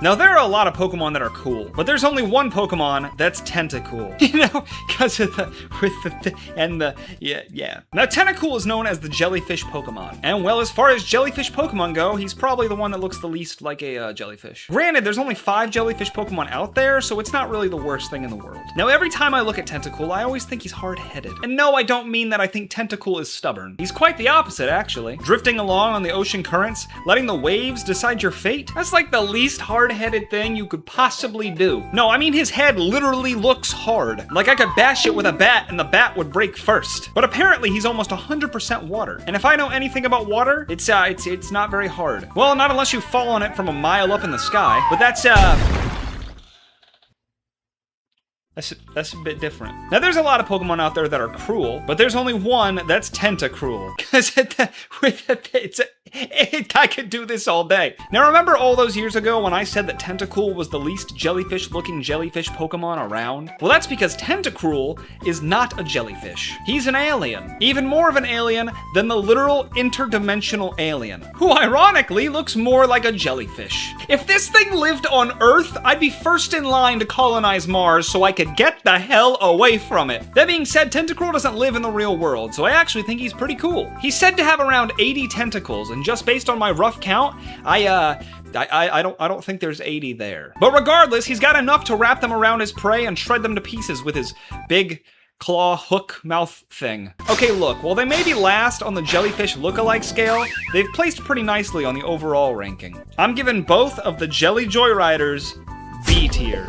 Now, there are a lot of Pokemon that are cool, but there's only one Pokemon that's TentaCOOL. You know, because of yeah. Now, TentaCOOL is known as the jellyfish Pokemon. And, well, as far as jellyfish Pokemon go, he's probably the one that looks the least like a jellyfish. Granted, there's only 5 jellyfish Pokemon out there, so it's not really the worst thing in the world. Now, every time I look at TentaCOOL, I always think he's hard-headed. And no, I don't mean that I think TentaCOOL is stubborn. He's quite the opposite, actually. Drifting along on the ocean currents, letting the waves decide your fate, that's like the least hard-headed thing you could possibly do. No, I mean his head literally looks hard. Like I could bash it with a bat and the bat would break first. But apparently he's almost 100% water. And if I know anything about water, it's not very hard. Well, not unless you fall on it from a mile up in the sky. But that's a bit different. Now, there's a lot of Pokemon out there that are cruel, but there's only one that's TentaCOOL. Because I could do this all day. Now, remember all those years ago when I said that TentaCOOL was the least jellyfish-looking jellyfish Pokemon around? Well, that's because TentaCOOL is not a jellyfish. He's an alien. Even more of an alien than the literal interdimensional alien, who ironically looks more like a jellyfish. If this thing lived on Earth, I'd be first in line to colonize Mars so I could get the hell away from it. That being said, TentaCOOL doesn't live in the real world, so I actually think he's pretty cool. He's said to have around 80 tentacles, and just based on my rough count, I don't think there's 80 there. But regardless, he's got enough to wrap them around his prey and shred them to pieces with his big claw hook mouth thing. Okay, look, while they may be last on the jellyfish look-alike scale, they've placed pretty nicely on the overall ranking. I'm giving both of the Jelly Joyriders B tier.